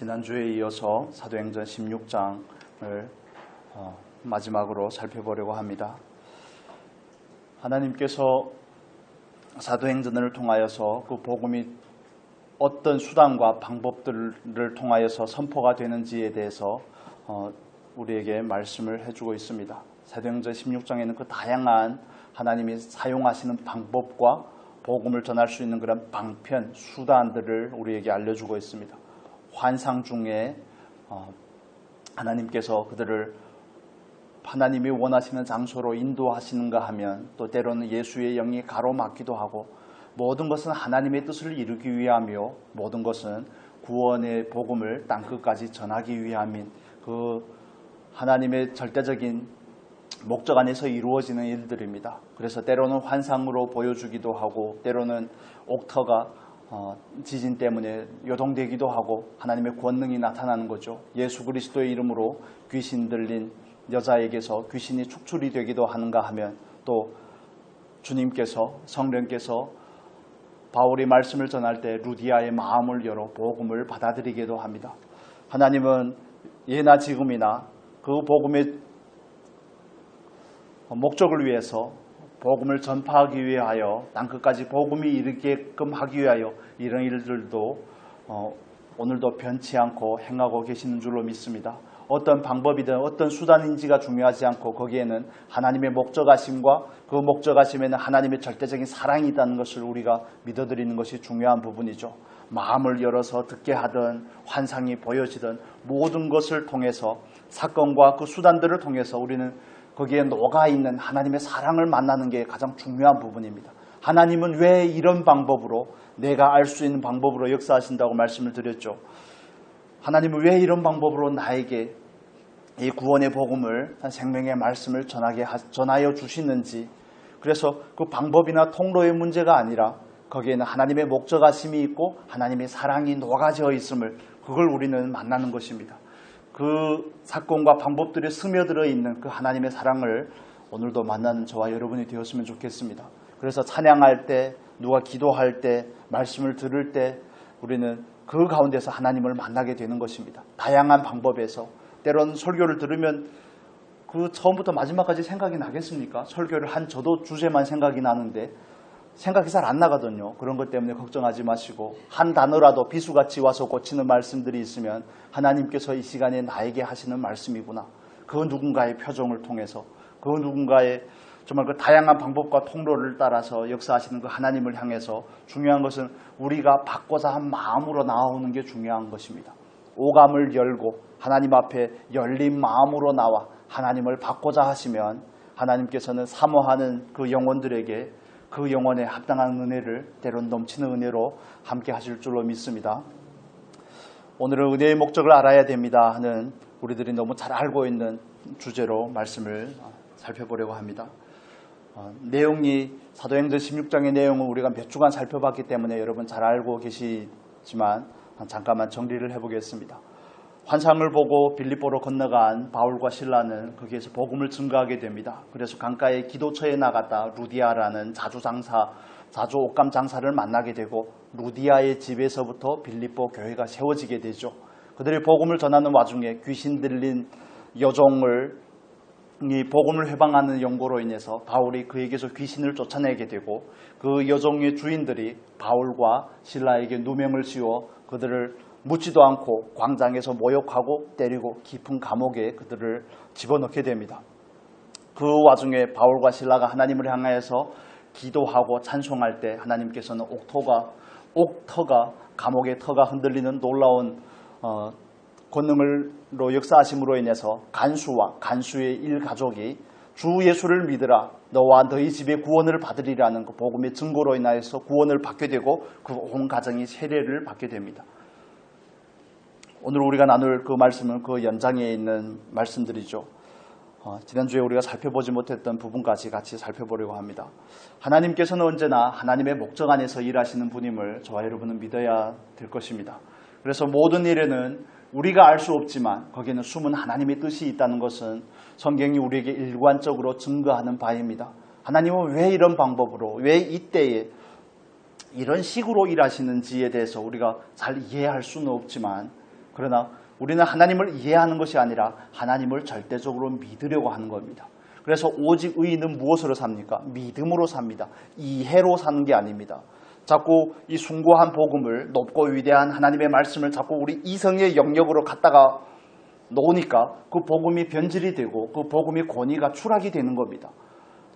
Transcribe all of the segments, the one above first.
지난주에 이어서 사도행전 16장을 마지막으로 살펴보려고 합니다. 하나님께서 사도행전을 통하여서 그 복음이 어떤 수단과 방법들을 통하여서 선포가 되는지에 대해서 우리에게 말씀을 해주고 있습니다. 사도행전 16장에는 그 다양한 하나님이 사용하시는 방법과 복음을 전할 수 있는 그런 방편, 수단들을 우리에게 알려주고 있습니다. 환상 중에 하나님께서 그들을 하나님이 원하시는 장소로 인도하시는가 하면 또 때로는 예수의 영이 가로막기도 하고 모든 것은 하나님의 뜻을 이루기 위하며 모든 것은 구원의 복음을 땅끝까지 전하기 위함인 그 하나님의 절대적인 목적 안에서 이루어지는 일들입니다. 그래서 때로는 환상으로 보여주기도 하고 때로는 옥터가 지진 때문에 요동되기도 하고 하나님의 권능이 나타나는 거죠. 예수 그리스도의 이름으로 귀신 들린 여자에게서 귀신이 축출이 되기도 하는가 하면 또 주님께서 성령께서 바울이 말씀을 전할 때 루디아의 마음을 열어 복음을 받아들이기도 합니다. 하나님은 예나 지금이나 그 복음의 목적을 위해서 복음을 전파하기 위하여 땅끝까지 복음이 이르게끔 하기 위하여 이런 일들도 오늘도 변치 않고 행하고 계시는 줄로 믿습니다. 어떤 방법이든 어떤 수단인지가 중요하지 않고 거기에는 하나님의 목적하심과 그 목적하심에는 하나님의 절대적인 사랑이 있다는 것을 우리가 믿어드리는 것이 중요한 부분이죠. 마음을 열어서 듣게 하든 환상이 보여지든 모든 것을 통해서 사건과 그 수단들을 통해서 우리는 거기에 녹아있는 하나님의 사랑을 만나는 게 가장 중요한 부분입니다. 하나님은 왜 이런 방법으로 내가 알 수 있는 방법으로 역사하신다고 말씀을 드렸죠. 하나님은 왜 이런 방법으로 나에게 이 구원의 복음을 생명의 말씀을 전하여 주시는지 그래서 그 방법이나 통로의 문제가 아니라 거기에는 하나님의 목적하심이 있고 하나님의 사랑이 녹아져 있음을 그걸 우리는 만나는 것입니다. 그 사건과 방법들이 스며들어 있는 그 하나님의 사랑을 오늘도 만나는 저와 여러분이 되었으면 좋겠습니다. 그래서 찬양할 때 누가 기도할 때 말씀을 들을 때 우리는 그 가운데서 하나님을 만나게 되는 것입니다. 다양한 방법에서 때로는 설교를 들으면 그 처음부터 마지막까지 생각이 나겠습니까? 설교를 한 저도 주제만 생각이 나는데 생각이 잘 안 나거든요. 그런 것 때문에 걱정하지 마시고 한 단어라도 비수같이 와서 고치는 말씀들이 있으면 하나님께서 이 시간에 나에게 하시는 말씀이구나. 그 누군가의 표정을 통해서 그 누군가의 정말 그 다양한 방법과 통로를 따라서 역사하시는 그 하나님을 향해서 중요한 것은 우리가 받고자 한 마음으로 나오는 게 중요한 것입니다. 오감을 열고 하나님 앞에 열린 마음으로 나와 하나님을 받고자 하시면 하나님께서는 사모하는 그 영혼들에게 그 영혼에 합당한 은혜를 때론 넘치는 은혜로 함께 하실 줄로 믿습니다. 오늘은 은혜의 목적을 알아야 됩니다 하는 우리들이 너무 잘 알고 있는 주제로 말씀을 살펴보려고 합니다. 내용이 사도행전 16장의 내용은 우리가 몇 주간 살펴봤기 때문에 여러분 잘 알고 계시지만 잠깐만 정리를 해보겠습니다. 환상을 보고 빌립보로 건너간 바울과 실라는 거기에서 복음을 증거하게 됩니다. 그래서 강가의 기도처에 나갔다 루디아라는 자주 옷감 장사를 만나게 되고 루디아의 집에서부터 빌립보 교회가 세워지게 되죠. 그들이 복음을 전하는 와중에 귀신 들린 여종을 이 복음을 회방하는 연고로 인해서 바울이 그에게서 귀신을 쫓아내게 되고 그 여종의 주인들이 바울과 실라에게 누명을 씌워 그들을 묻지도 않고 광장에서 모욕하고 때리고 깊은 감옥에 그들을 집어넣게 됩니다. 그 와중에 바울과 실라가 하나님을 향하여서 기도하고 찬송할 때 하나님께서는 옥터가 감옥의 터가 흔들리는 놀라운 권능으로 역사하심으로 인해서 간수의 일가족이 주 예수를 믿으라 너와 너희 집의 구원을 받으리라는 그 복음의 증거로 인하여서 구원을 받게 되고 그 온 가정이 세례를 받게 됩니다. 오늘 우리가 나눌 그 말씀은 그 연장에 있는 말씀들이죠. 지난주에 우리가 살펴보지 못했던 부분까지 같이 살펴보려고 합니다. 하나님께서는 언제나 하나님의 목적 안에서 일하시는 분임을 저와 여러분은 믿어야 될 것입니다. 그래서 모든 일에는 우리가 알 수 없지만 거기에는 숨은 하나님의 뜻이 있다는 것은 성경이 우리에게 일관적으로 증거하는 바입니다. 하나님은 왜 이런 방법으로 왜 이때에 이런 식으로 일하시는지에 대해서 우리가 잘 이해할 수는 없지만 그러나 우리는 하나님을 이해하는 것이 아니라 하나님을 절대적으로 믿으려고 하는 겁니다. 그래서 오직 의인은 무엇으로 삽니까? 믿음으로 삽니다. 이해로 사는 게 아닙니다. 자꾸 이 숭고한 복음을, 높고 위대한 하나님의 말씀을 자꾸 우리 이성의 영역으로 갖다가 놓으니까 그 복음이 변질이 되고 그 복음의 권위가 추락이 되는 겁니다.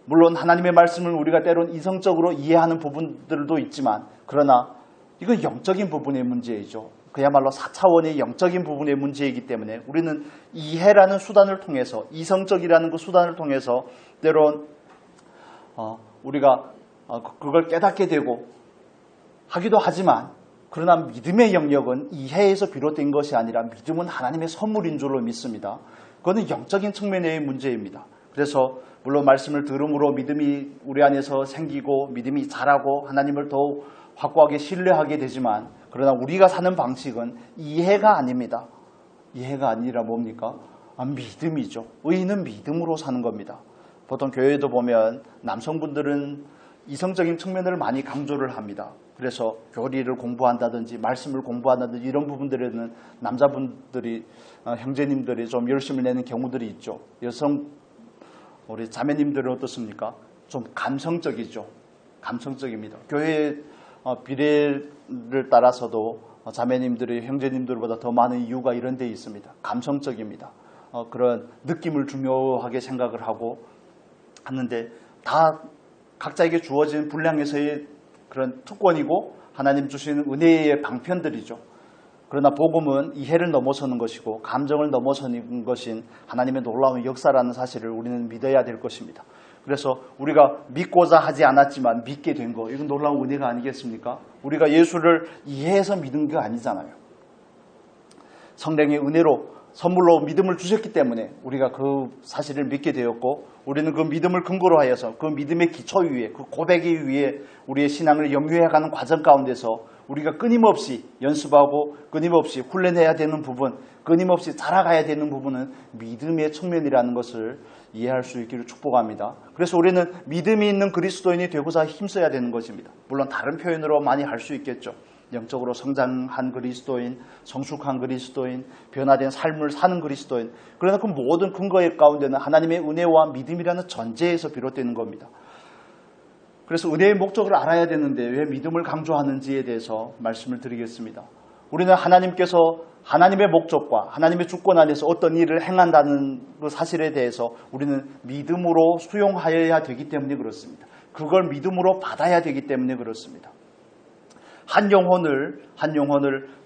물론 하나님의 말씀을 우리가 때론 이성적으로 이해하는 부분들도 있지만, 그러나 이건 영적인 부분의 문제이죠. 그야말로 4차원의 영적인 부분의 문제이기 때문에 우리는 이해라는 수단을 통해서, 이성적이라는 그 수단을 통해서 때론 우리가 그걸 깨닫게 되고 하기도 하지만, 그러나 믿음의 영역은 이해에서 비롯된 것이 아니라 믿음은 하나님의 선물인 줄로 믿습니다. 그거는 영적인 측면의 문제입니다. 그래서 물론 말씀을 들음으로 믿음이 우리 안에서 생기고 믿음이 자라고 하나님을 더욱 확고하게 신뢰하게 되지만, 그러나 우리가 사는 방식은 이해가 아닙니다. 이해가 아니라 뭡니까? 믿음이죠. 의인은 믿음으로 사는 겁니다. 보통 교회에도 보면 남성분들은 이성적인 측면을 많이 강조를 합니다. 그래서 교리를 공부한다든지 말씀을 공부한다든지 이런 부분들에는 남자분들이, 형제님들이 좀 열심을 내는 경우들이 있죠. 여성 우리 자매님들은 어떻습니까? 좀 감성적이죠. 감성적입니다. 교회 비례를 따라서도 자매님들이 형제님들보다 더 많은 이유가 이런 데 있습니다. 감성적입니다. 그런 느낌을 중요하게 생각을 하고 하는데, 다 각자에게 주어진 분량에서의 그런 특권이고 하나님 주시는 은혜의 방편들이죠. 그러나 복음은 이해를 넘어서는 것이고 감정을 넘어서는 것인 하나님의 놀라운 역사라는 사실을 우리는 믿어야 될 것입니다. 그래서 우리가 믿고자 하지 않았지만 믿게 된 거, 이건 놀라운 은혜가 아니겠습니까? 우리가 예수를 이해해서 믿은 게 아니잖아요. 성령의 은혜로 선물로 믿음을 주셨기 때문에 우리가 그 사실을 믿게 되었고, 우리는 그 믿음을 근거로 하여서 그 믿음의 기초 위에, 그 고백이 위에 우리의 신앙을 영유해가는 과정 가운데서 우리가 끊임없이 연습하고 끊임없이 훈련해야 되는 부분, 끊임없이 자라가야 되는 부분은 믿음의 측면이라는 것을 이해할 수 있기를 축복합니다. 그래서 우리는 믿음이 있는 그리스도인이 되고자 힘써야 되는 것입니다. 물론 다른 표현으로 많이 할 수 있겠죠. 영적으로 성장한 그리스도인, 성숙한 그리스도인, 변화된 삶을 사는 그리스도인. 그러나 그 모든 근거의 가운데는 하나님의 은혜와 믿음이라는 전제에서 비롯되는 겁니다. 그래서 은혜의 목적을 알아야 되는데 왜 믿음을 강조하는지에 대해서 말씀을 드리겠습니다. 우리는 하나님께서 하나님의 목적과 하나님의 주권 안에서 어떤 일을 행한다는 그 사실에 대해서 우리는 믿음으로 수용하여야 되기 때문에 그렇습니다. 그걸 믿음으로 받아야 되기 때문에 그렇습니다. 한 영혼을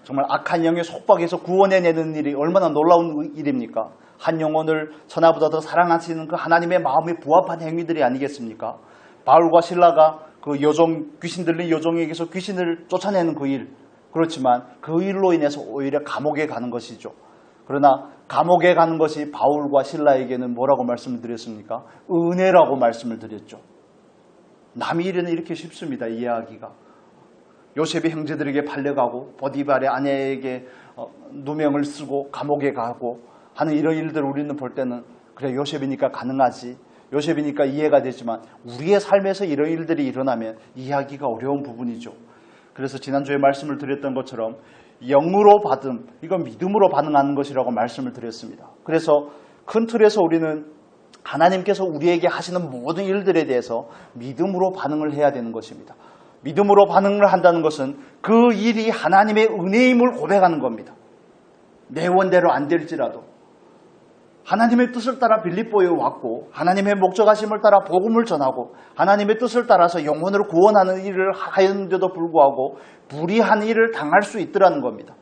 정말 악한 영의 속박에서 구원해내는 일이 얼마나 놀라운 일입니까? 한 영혼을 천하보다 더 사랑하시는 그 하나님의 마음에 부합한 행위들이 아니겠습니까? 바울과 실라가 그 귀신 들린 여종에게서 귀신을 쫓아내는 그 일, 그렇지만 그 일로 인해서 오히려 감옥에 가는 것이죠. 그러나 감옥에 가는 것이 바울과 실라에게는 뭐라고 말씀을 드렸습니까? 은혜라고 말씀을 드렸죠. 남의 일에는 이렇게 쉽습니다, 이해하기가. 요셉이 형제들에게 팔려가고 보디발의 아내에게 누명을 쓰고 감옥에 가고 하는 이런 일들을 우리는 볼 때는 그래, 요셉이니까 가능하지, 요셉이니까 이해가 되지만 우리의 삶에서 이런 일들이 일어나면 이해하기가 어려운 부분이죠. 그래서 지난주에 말씀을 드렸던 것처럼 영으로 받음, 이건 믿음으로 반응하는 것이라고 말씀을 드렸습니다. 그래서 큰 틀에서 우리는 하나님께서 우리에게 하시는 모든 일들에 대해서 믿음으로 반응을 해야 되는 것입니다. 믿음으로 반응을 한다는 것은 그 일이 하나님의 은혜임을 고백하는 겁니다. 내 원대로 안 될지라도 하나님의 뜻을 따라 빌립보에 왔고 하나님의 목적하심을 따라 복음을 전하고 하나님의 뜻을 따라서 영혼을 구원하는 일을 하였는데도 불구하고 불의한 일을 당할 수 있더라는 겁니다.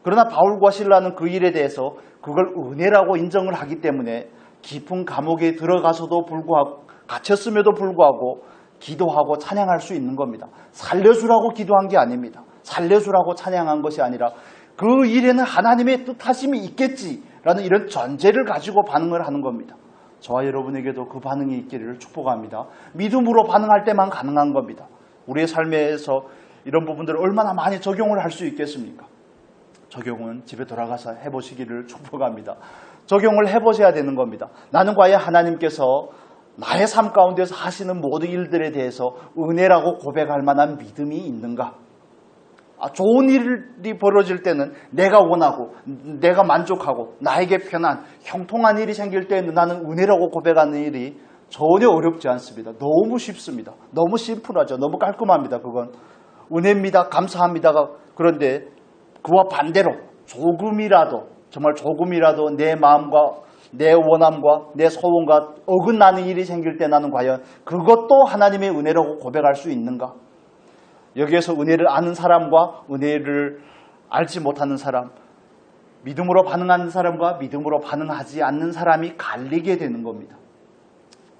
그러나 바울과 실라는 그 일에 대해서 그걸 은혜라고 인정을 하기 때문에 깊은 감옥에 들어가서도 불구하고, 갇혔음에도 불구하고 기도하고 찬양할 수 있는 겁니다. 살려주라고 기도한 게 아닙니다. 살려주라고 찬양한 것이 아니라 그 일에는 하나님의 뜻하심이 있겠지라는 이런 전제를 가지고 반응을 하는 겁니다. 저와 여러분에게도 그 반응이 있기를 축복합니다. 믿음으로 반응할 때만 가능한 겁니다. 우리의 삶에서 이런 부분들을 얼마나 많이 적용을 할 수 있겠습니까? 적용은 집에 돌아가서 해보시기를 축복합니다. 적용을 해보셔야 되는 겁니다. 나는 과연 하나님께서 나의 삶 가운데서 하시는 모든 일들에 대해서 은혜라고 고백할 만한 믿음이 있는가? 좋은 일이 벌어질 때는 내가 원하고 내가 만족하고 나에게 편한 형통한 일이 생길 때는 나는 은혜라고 고백하는 일이 전혀 어렵지 않습니다. 너무 쉽습니다. 너무 심플하죠. 너무 깔끔합니다. 그건 은혜입니다. 감사합니다가. 그런데 그와 반대로 조금이라도, 정말 조금이라도 내 마음과 내 원함과 내 소원과 어긋나는 일이 생길 때 나는 과연 그것도 하나님의 은혜라고 고백할 수 있는가? 여기에서 은혜를 아는 사람과 은혜를 알지 못하는 사람, 믿음으로 반응하는 사람과 믿음으로 반응하지 않는 사람이 갈리게 되는 겁니다.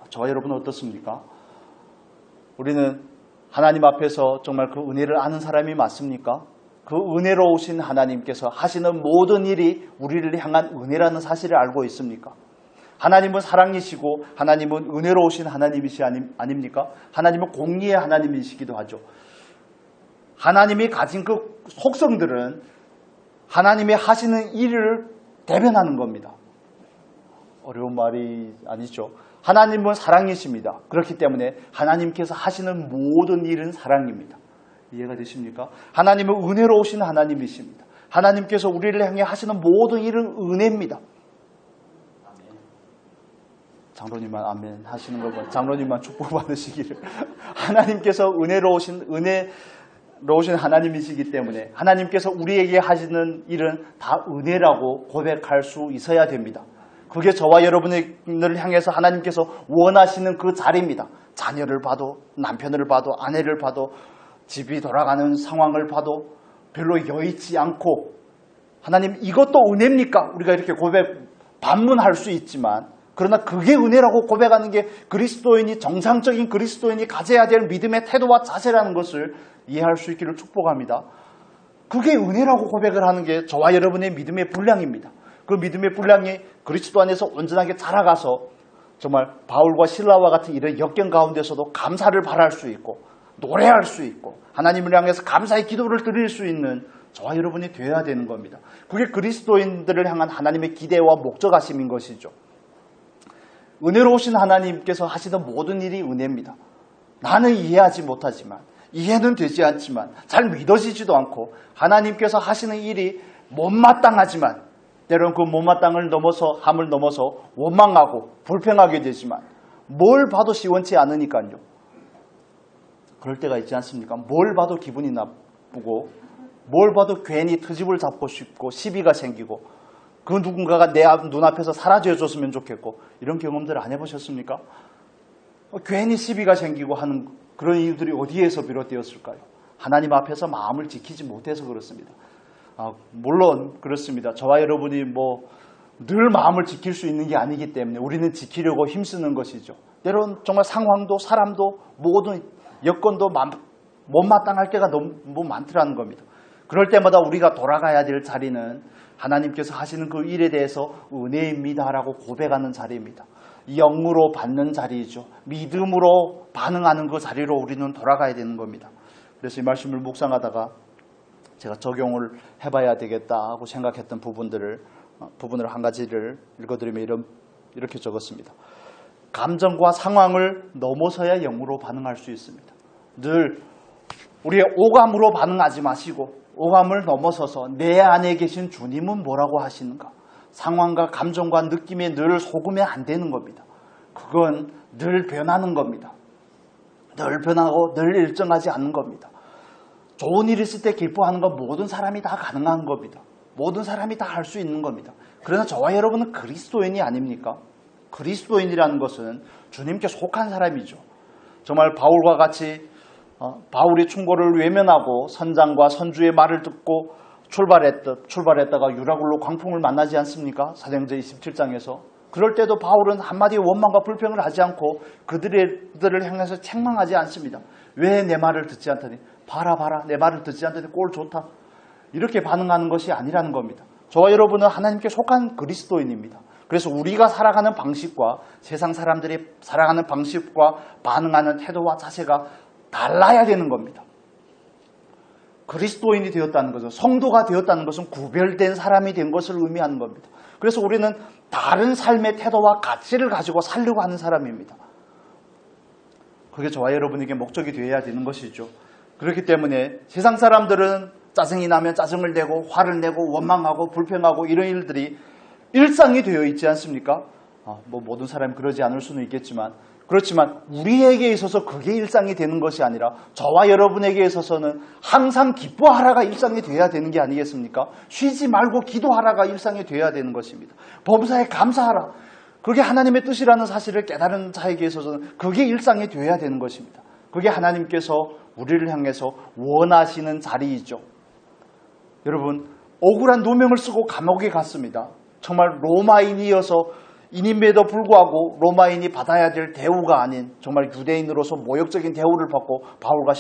저와 여러분은 어떻습니까? 우리는 하나님 앞에서 정말 그 은혜를 아는 사람이 맞습니까? 그 은혜로우신 하나님께서 하시는 모든 일이 우리를 향한 은혜라는 사실을 알고 있습니까? 하나님은 사랑이시고 하나님은 은혜로우신 하나님이시 아닙니까? 하나님은 공의의 하나님이시기도 하죠. 하나님이 가진 그 속성들은 하나님이 하시는 일을 대변하는 겁니다. 어려운 말이 아니죠. 하나님은 사랑이십니다. 그렇기 때문에 하나님께서 하시는 모든 일은 사랑입니다. 이해가 되십니까? 하나님은 은혜로우신 하나님이십니다. 하나님께서 우리를 향해 하시는 모든 일은 은혜입니다. 장로님만 아멘 하시는 거, 장로님만 축복 받으시기를. 하나님께서 은혜로우신 하나님이시기 때문에 하나님께서 우리에게 하시는 일은 다 은혜라고 고백할 수 있어야 됩니다. 그게 저와 여러분을 향해서 하나님께서 원하시는 그 자리입니다. 자녀를 봐도, 남편을 봐도, 아내를 봐도, 집이 돌아가는 상황을 봐도 별로 여의치 않고, 하나님 이것도 은혜입니까? 우리가 이렇게 반문할 수 있지만, 그러나 그게 은혜라고 고백하는 게 정상적인 그리스도인이 가져야 될 믿음의 태도와 자세라는 것을 이해할 수 있기를 축복합니다. 그게 은혜라고 고백을 하는 게 저와 여러분의 믿음의 분량입니다. 그 믿음의 분량이 그리스도 안에서 온전하게 자라가서 정말 바울과 실라와 같은 이런 역경 가운데서도 감사를 바랄 수 있고 노래할 수 있고 하나님을 향해서 감사의 기도를 드릴 수 있는 저와 여러분이 되어야 되는 겁니다. 그게 그리스도인들을 향한 하나님의 기대와 목적하심인 것이죠. 은혜로우신 하나님께서 하시는 모든 일이 은혜입니다. 나는 이해하지 못하지만, 이해는 되지 않지만, 잘 믿어지지도 않고 하나님께서 하시는 일이 못마땅하지만 때로는 그 못마땅을 넘어서 함을 넘어서 원망하고 불평하게 되지만 뭘 봐도 시원치 않으니까요. 그럴 때가 있지 않습니까? 뭘 봐도 기분이 나쁘고 뭘 봐도 괜히 트집을 잡고 싶고 시비가 생기고 그 누군가가 내 눈앞에서 사라져 줬으면 좋겠고 이런 경험들 안 해보셨습니까? 괜히 시비가 생기고 하는 그런 이유들이 어디에서 비롯되었을까요? 하나님 앞에서 마음을 지키지 못해서 그렇습니다. 물론 그렇습니다. 저와 여러분이 늘 마음을 지킬 수 있는 게 아니기 때문에 우리는 지키려고 힘쓰는 것이죠. 때론 정말 상황도 사람도 모든 여건도 못마땅할 때가 너무 많더라는 겁니다. 그럴 때마다 우리가 돌아가야 될 자리는 하나님께서 하시는 그 일에 대해서 은혜입니다라고 고백하는 자리입니다. 영으로 받는 자리이죠. 믿음으로 반응하는 그 자리로 우리는 돌아가야 되는 겁니다. 그래서 이 말씀을 묵상하다가 제가 적용을 해봐야 되겠다 하고 생각했던 부분을 한 가지를 읽어드리면 이렇게 적었습니다. 감정과 상황을 넘어서야 영으로 반응할 수 있습니다. 늘 우리의 오감으로 반응하지 마시고 오감을 넘어서서 내 안에 계신 주님은 뭐라고 하시는가? 상황과 감정과 느낌에 늘 속으면 안 되는 겁니다. 그건 늘 변하는 겁니다. 늘 변하고 늘 일정하지 않는 겁니다. 좋은 일 있을 때 기뻐하는 건 모든 사람이 다 가능한 겁니다. 모든 사람이 다 할 수 있는 겁니다. 그러나 저와 여러분은 그리스도인이 아닙니까? 그리스도인이라는 것은 주님께 속한 사람이죠. 정말 바울과 같이 바울이 충고를 외면하고 선장과 선주의 말을 듣고 출발했다가 유라굴로 광풍을 만나지 않습니까? 사도행전 27장에서. 그럴 때도 바울은 한마디의 원망과 불평을 하지 않고 그들을 향해서 책망하지 않습니다. 왜 내 말을 듣지 않더니 봐라 내 말을 듣지 않더니 꼴 좋다. 이렇게 반응하는 것이 아니라는 겁니다. 저와 여러분은 하나님께 속한 그리스도인입니다. 그래서 우리가 살아가는 방식과 세상 사람들이 살아가는 방식과 반응하는 태도와 자세가 달라야 되는 겁니다. 그리스도인이 되었다는 것은, 성도가 되었다는 것은 구별된 사람이 된 것을 의미하는 겁니다. 그래서 우리는 다른 삶의 태도와 가치를 가지고 살려고 하는 사람입니다. 그게 저와 여러분에게 목적이 되어야 되는 것이죠. 그렇기 때문에 세상 사람들은 짜증이 나면 짜증을 내고 화를 내고 원망하고 불평하고 이런 일들이 일상이 되어 있지 않습니까? 뭐 모든 사람이 그러지 않을 수는 있겠지만 그렇지만 우리에게 있어서 그게 일상이 되는 것이 아니라 저와 여러분에게 있어서는 항상 기뻐하라가 일상이 되어야 되는 게 아니겠습니까? 쉬지 말고 기도하라가 일상이 되어야 되는 것입니다. 범사에 감사하라. 그게 하나님의 뜻이라는 사실을 깨달은 자에게 있어서는 그게 일상이 되어야 되는 것입니다. 그게 하나님께서 우리를 향해서 원하시는 자리이죠. 여러분, 억울한 누명을 쓰고 감옥에 갔습니다. 정말 로마인이어서 인임에도 불구하고 로마인이 받아야 될 대우가 아닌 정말 유대인으로서 모욕적인 대우를 받고 바울과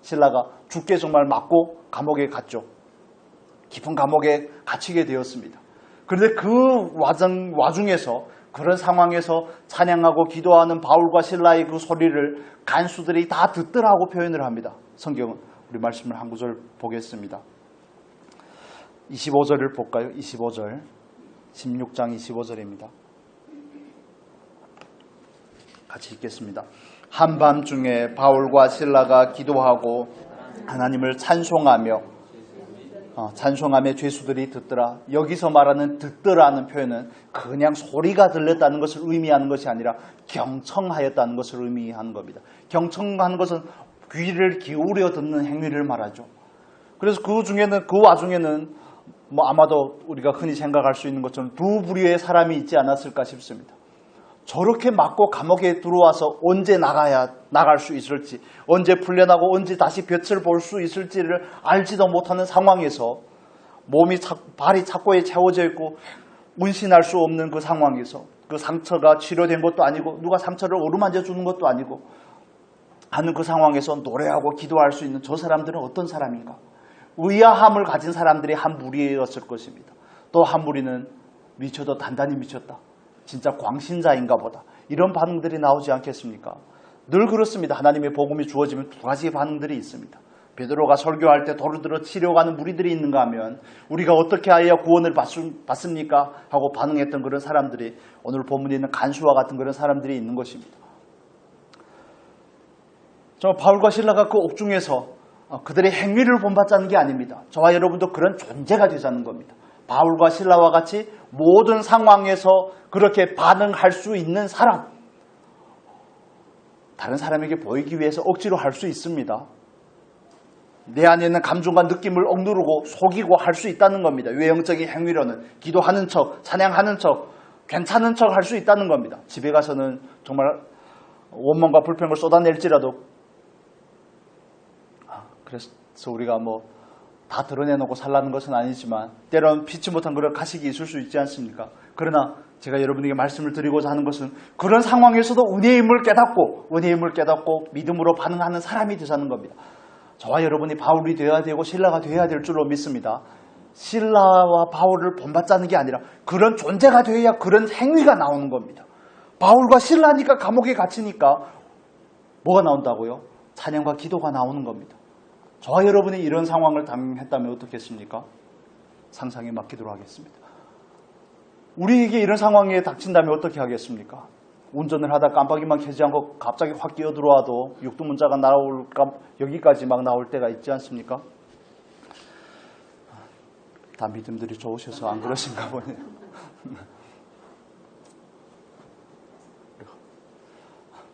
신라가 죽게 정말 맞고 감옥에 갔죠. 깊은 감옥에 갇히게 되었습니다. 그런데 그 와중에서 그런 상황에서 찬양하고 기도하는 바울과 신라의 그 소리를 간수들이 다 듣더라고 표현을 합니다. 성경은 우리 말씀을 한 구절 보겠습니다. 25절을 볼까요? 25절 16장 25절입니다. 같이 읽겠습니다. 한밤중에 바울과 신라가 기도하고 하나님을 찬송하며 죄수들이 듣더라. 여기서 말하는 듣더라는 표현은 그냥 소리가 들렸다는 것을 의미하는 것이 아니라 경청하였다는 것을 의미하는 겁니다. 경청하는 것은 귀를 기울여 듣는 행위를 말하죠. 그래서 그 와중에는 아마도 우리가 흔히 생각할 수 있는 것처럼 두 부류의 사람이 있지 않았을까 싶습니다. 저렇게 맞고 감옥에 들어와서 언제 나갈 수 있을지, 언제 풀려나고 언제 다시 볕을 볼 수 있을지를 알지도 못하는 상황에서 발이 착고에 채워져 있고 운신할 수 없는 그 상황에서 그 상처가 치료된 것도 아니고 누가 상처를 어루만져 주는 것도 아니고 하는 그 상황에서 노래하고 기도할 수 있는 저 사람들은 어떤 사람인가? 의아함을 가진 사람들이 한 무리였을 것입니다. 또 한 무리는 미쳐도 단단히 미쳤다. 진짜 광신자인가 보다. 이런 반응들이 나오지 않겠습니까? 늘 그렇습니다. 하나님의 복음이 주어지면 두 가지 반응들이 있습니다. 베드로가 설교할 때 도르들어 치려가는 무리들이 있는가 하면 우리가 어떻게 하여야 구원을 받습니까? 하고 반응했던 그런 사람들이 오늘 본문에 있는 간수와 같은 그런 사람들이 있는 것입니다. 바울과 신라가 그 옥중에서 그들의 행위를 본받자는 게 아닙니다. 저와 여러분도 그런 존재가 되자는 겁니다. 바울과 신라와 같이 모든 상황에서 그렇게 반응할 수 있는 사람, 다른 사람에게 보이기 위해서 억지로 할 수 있습니다. 내 안에 있는 감정과 느낌을 억누르고 속이고 할 수 있다는 겁니다. 외형적인 행위로는 기도하는 척, 찬양하는 척, 괜찮은 척 할 수 있다는 겁니다. 집에 가서는 정말 원망과 불평을 쏟아낼지라도 그래서 우리가 다 드러내놓고 살라는 것은 아니지만 때로는 피치 못한 그런 가식이 있을 수 있지 않습니까? 그러나 제가 여러분에게 말씀을 드리고자 하는 것은 그런 상황에서도 은혜의 힘을 깨닫고 믿음으로 반응하는 사람이 되자는 겁니다. 저와 여러분이 바울이 되어야 되고 신라가 되어야 될 줄로 믿습니다. 신라와 바울을 본받자는 게 아니라 그런 존재가 되어야 그런 행위가 나오는 겁니다. 바울과 신라니까 감옥에 갇히니까 뭐가 나온다고요? 찬양과 기도가 나오는 겁니다. 저와 여러분이 이런 상황을 당했다면 어떻겠습니까? 상상에 맡기도록 하겠습니다. 우리에게 이런 상황에 닥친다면 어떻게 하겠습니까? 운전을 하다 깜빡이만 켜지 않고 갑자기 확 끼어들어와도 육두문자가 나올까 여기까지 막 나올 때가 있지 않습니까? 다 믿음들이 좋으셔서 안 그러신가 보네요.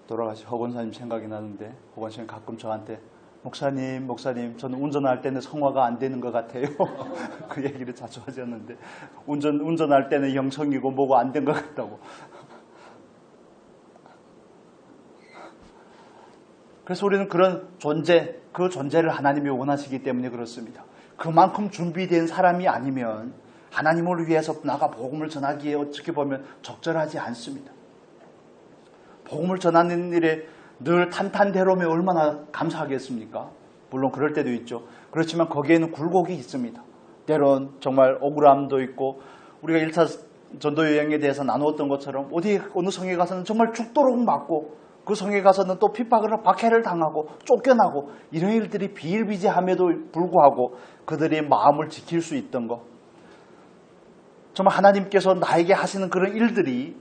돌아가신 허건사님 생각이 나는데 허건사님 가끔 저한테 목사님 저는 운전할 때는 성화가 안 되는 것 같아요. 그 얘기를 자주 하셨는데 운전할 때는 영성이고 뭐고 안 된 것 같다고. 그래서 우리는 그런 존재, 그 존재를 하나님이 원하시기 때문에 그렇습니다. 그만큼 준비된 사람이 아니면 하나님을 위해서 나가 복음을 전하기에 어떻게 보면 적절하지 않습니다. 복음을 전하는 일에 늘 탄탄대로면 얼마나 감사하겠습니까? 물론 그럴 때도 있죠. 그렇지만 거기에는 굴곡이 있습니다. 때론 정말 억울함도 있고 우리가 1차 전도여행에 대해서 나누었던 것처럼 어느 성에 가서는 정말 죽도록 맞고 그 성에 가서는 또 핍박을 박해를 당하고 쫓겨나고 이런 일들이 비일비재함에도 불구하고 그들의 마음을 지킬 수 있던 것, 정말 하나님께서 나에게 하시는 그런 일들이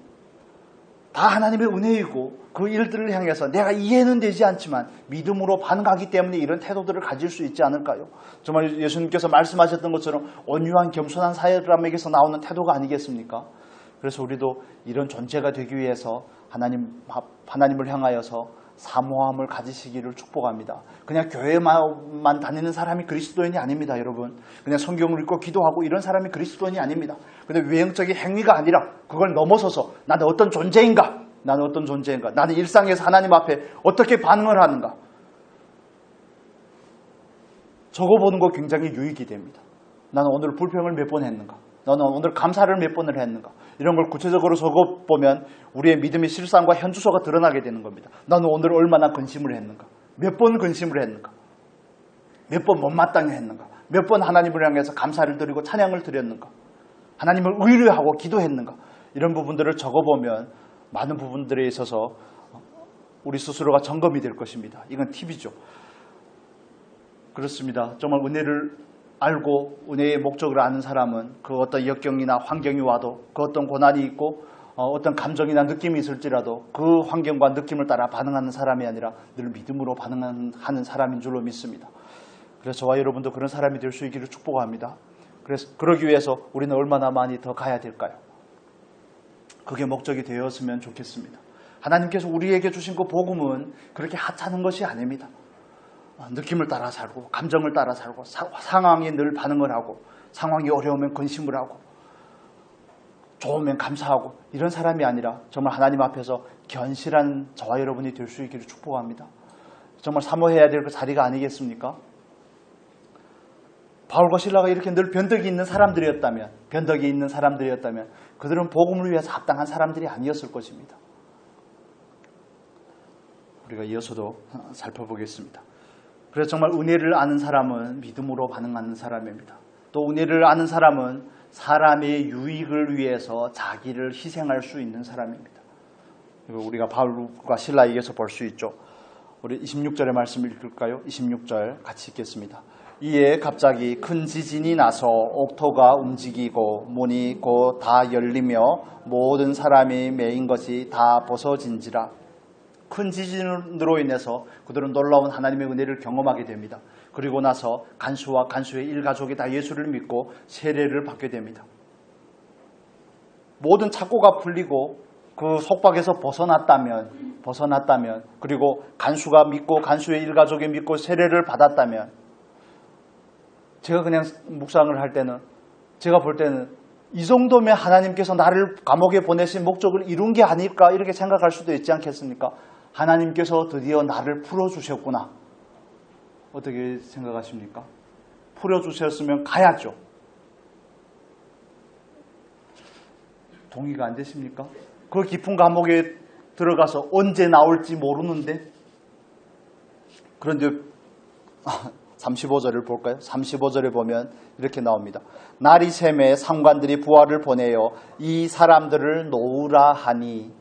다 하나님의 은혜이고 그 일들을 향해서 내가 이해는 되지 않지만 믿음으로 반응하기 때문에 이런 태도들을 가질 수 있지 않을까요? 정말 예수님께서 말씀하셨던 것처럼 온유한 겸손한 사람에게서 나오는 태도가 아니겠습니까? 그래서 우리도 이런 존재가 되기 위해서 하나님을 향하여서 사모함을 가지시기를 축복합니다. 그냥 교회만 다니는 사람이 그리스도인이 아닙니다, 여러분. 그냥 성경을 읽고 기도하고 이런 사람이 그리스도인이 아닙니다. 근데 외형적인 행위가 아니라 그걸 넘어서서 나는 어떤 존재인가? 나는 어떤 존재인가? 나는 일상에서 하나님 앞에 어떻게 반응을 하는가? 적어보는 거 굉장히 유익이 됩니다. 나는 오늘 불평을 몇 번 했는가? 나는 오늘 감사를 몇 번을 했는가? 이런 걸 구체적으로 적어보면 우리의 믿음의 실상과 현주소가 드러나게 되는 겁니다. 나는 오늘 얼마나 근심을 했는가? 몇 번 근심을 했는가? 몇 번 못마땅히 했는가? 몇 번 하나님을 향해서 감사를 드리고 찬양을 드렸는가? 하나님을 의뢰하고 기도했는가? 이런 부분들을 적어보면 많은 부분들에 있어서 우리 스스로가 점검이 될 것입니다. 이건 팁이죠. 그렇습니다. 정말 은혜를 알고 은혜의 목적을 아는 사람은 그 어떤 역경이나 환경이 와도 그 어떤 고난이 있고 어떤 감정이나 느낌이 있을지라도 그 환경과 느낌을 따라 반응하는 사람이 아니라 늘 믿음으로 반응하는 사람인 줄로 믿습니다. 그래서 저와 여러분도 그런 사람이 될 수 있기를 축복합니다. 그래서 그러기 위해서 우리는 얼마나 많이 더 가야 될까요? 그게 목적이 되었으면 좋겠습니다. 하나님께서 우리에게 주신 그 복음은 그렇게 하찮은 것이 아닙니다. 느낌을 따라 살고 감정을 따라 살고 상황에 늘 반응을 하고 상황이 어려우면 근심을 하고 좋으면 감사하고 이런 사람이 아니라 정말 하나님 앞에서 견실한 저와 여러분이 될 수 있기를 축복합니다. 정말 사모해야 될 그 자리가 아니겠습니까? 바울과 실라가 이렇게 늘 변덕이 있는 사람들이었다면 그들은 복음을 위해서 합당한 사람들이 아니었을 것입니다. 우리가 이어서도 살펴보겠습니다. 그래서 정말 은혜를 아는 사람은 믿음으로 반응하는 사람입니다. 또 은혜를 아는 사람은 사람의 유익을 위해서 자기를 희생할 수 있는 사람입니다. 이거 우리가 바울과 실라에게서 볼 수 있죠. 우리 26절의 말씀을 읽을까요? 26절 같이 읽겠습니다. 이에 갑자기 큰 지진이 나서 옥토가 움직이고 문이 곧 다 열리며 모든 사람이 매인 것이 다 벗어진지라. 큰 지진으로 인해서 그들은 놀라운 하나님의 은혜를 경험하게 됩니다. 그리고 나서 간수와 간수의 일가족이 다 예수를 믿고 세례를 받게 됩니다. 모든 착고가 풀리고 그 속박에서 벗어났다면 그리고 간수가 믿고 간수의 일가족이 믿고 세례를 받았다면 제가 그냥 묵상을 할 때는 제가 볼 때는 이 정도면 하나님께서 나를 감옥에 보내신 목적을 이룬 게 아닐까 이렇게 생각할 수도 있지 않겠습니까? 하나님께서 드디어 나를 풀어주셨구나. 어떻게 생각하십니까? 풀어주셨으면 가야죠. 동의가 안 되십니까? 그 깊은 감옥에 들어가서 언제 나올지 모르는데 그런데 35절을 볼까요? 35절에 보면 이렇게 나옵니다. 날이 샘에 상관들이 부하를 보내어 이 사람들을 놓으라 하니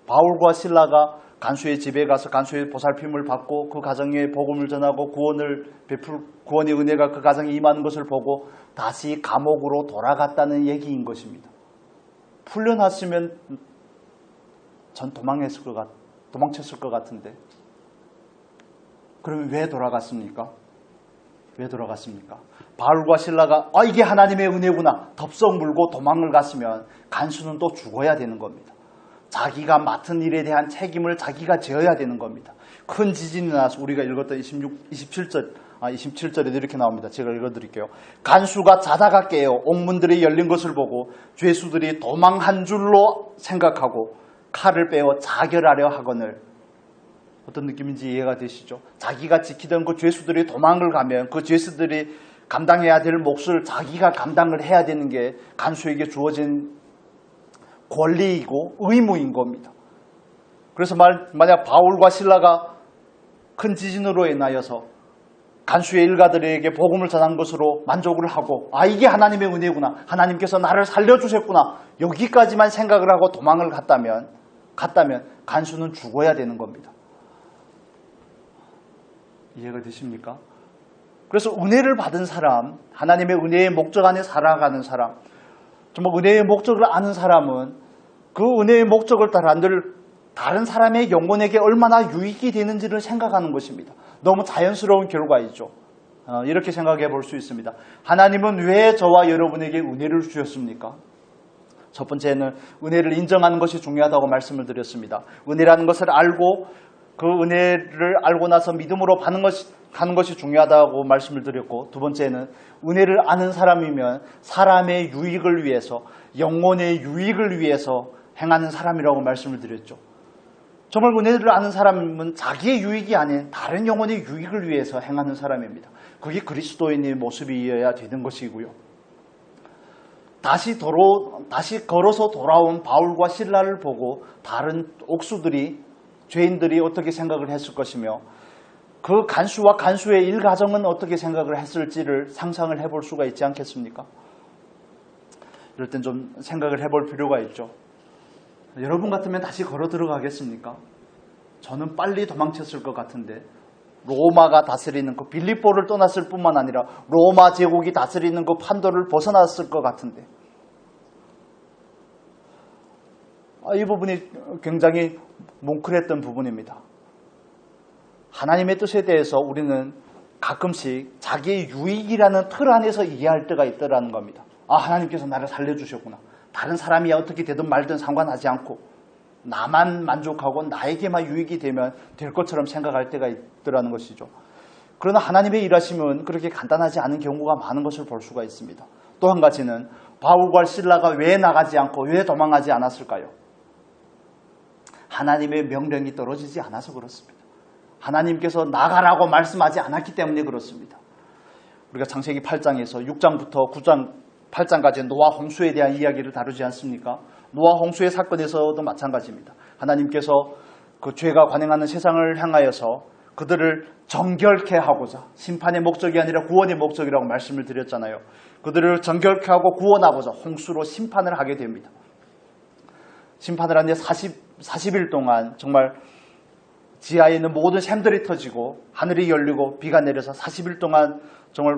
바울과 실라가 간수의 집에 가서 간수의 보살핌을 받고 그 가정에 복음을 전하고 구원의 은혜가 그 가정에 임하는 것을 보고 다시 감옥으로 돌아갔다는 얘기인 것입니다. 풀려났으면 전 도망쳤을 것 같은데 그러면 왜 돌아갔습니까? 바울과 실라가 이게 하나님의 은혜구나 덥석 물고 도망을 갔으면 간수는 또 죽어야 되는 겁니다. 자기가 맡은 일에 대한 책임을 자기가 져야 되는 겁니다. 큰 지진이 나서 우리가 읽었던 27절에 이렇게 나옵니다. 제가 읽어드릴게요. 간수가 자다가 깨어 옥문들이 열린 것을 보고 죄수들이 도망한 줄로 생각하고 칼을 빼어 자결하려 하거늘. 어떤 느낌인지 이해가 되시죠? 자기가 지키던 그 죄수들이 도망을 가면 그 죄수들이 감당해야 될 몫을 자기가 감당을 해야 되는 게 간수에게 주어진 권리이고 의무인 겁니다. 그래서 만약 바울과 실라가 큰 지진으로 인하여서 간수의 일가들에게 복음을 전한 것으로 만족을 하고 이게 하나님의 은혜구나 하나님께서 나를 살려주셨구나 여기까지만 생각을 하고 도망을 갔다면 간수는 죽어야 되는 겁니다. 이해가 되십니까? 그래서 은혜를 받은 사람, 하나님의 은혜의 목적 안에 살아가는 사람, 정말 은혜의 목적을 아는 사람은 그 은혜의 목적을 따라 늘 다른 사람의 영혼에게 얼마나 유익이 되는지를 생각하는 것입니다. 너무 자연스러운 결과이죠. 이렇게 생각해 볼 수 있습니다. 하나님은 왜 저와 여러분에게 은혜를 주셨습니까? 첫 번째는 은혜를 인정하는 것이 중요하다고 말씀을 드렸습니다. 은혜라는 것을 알고 그 은혜를 알고 나서 믿음으로 가는 것이 중요하다고 말씀을 드렸고, 두 번째는 은혜를 아는 사람이면 사람의 유익을 위해서, 영혼의 유익을 위해서 행하는 사람이라고 말씀을 드렸죠. 정말 은혜를 아는 사람은 자기의 유익이 아닌 다른 영혼의 유익을 위해서 행하는 사람입니다. 그게 그리스도인의 모습이어야 되는 것이고요. 다시 걸어서 돌아온 바울과 실라를 보고 다른 옥수들이, 죄인들이 어떻게 생각을 했을 것이며 그 간수와 간수의 일가정은 어떻게 생각을 했을지를 상상을 해볼 수가 있지 않겠습니까? 이럴 땐 좀 생각을 해볼 필요가 있죠. 여러분 같으면 다시 걸어 들어가겠습니까? 저는 빨리 도망쳤을 것 같은데, 로마가 다스리는 그 빌립보를 떠났을 뿐만 아니라 로마 제국이 다스리는 그 판도를 벗어났을 것 같은데, 이 부분이 굉장히 뭉클했던 부분입니다. 하나님의 뜻에 대해서 우리는 가끔씩 자기의 유익이라는 틀 안에서 이해할 때가 있더라는 겁니다. 하나님께서 나를 살려주셨구나. 다른 사람이 어떻게 되든 말든 상관하지 않고 나만 만족하고 나에게만 유익이 되면 될 것처럼 생각할 때가 있더라는 것이죠. 그러나 하나님의 일하심은 그렇게 간단하지 않은 경우가 많은 것을 볼 수가 있습니다. 또 한 가지는 바울과 실라가 왜 나가지 않고 왜 도망하지 않았을까요? 하나님의 명령이 떨어지지 않아서 그렇습니다. 하나님께서 나가라고 말씀하지 않았기 때문에 그렇습니다. 우리가 창세기 8장에서 6장부터 9장, 8장까지 노아 홍수에 대한 이야기를 다루지 않습니까? 노아 홍수의 사건에서도 마찬가지입니다. 하나님께서 그 죄가 관행하는 세상을 향하여서 그들을 정결케 하고자, 심판의 목적이 아니라 구원의 목적이라고 말씀을 드렸잖아요. 그들을 정결케 하고 구원하고자 홍수로 심판을 하게 됩니다. 심판을 하는데 40일 동안 정말 지하에 있는 모든 샘들이 터지고 하늘이 열리고 비가 내려서 40일 동안 정말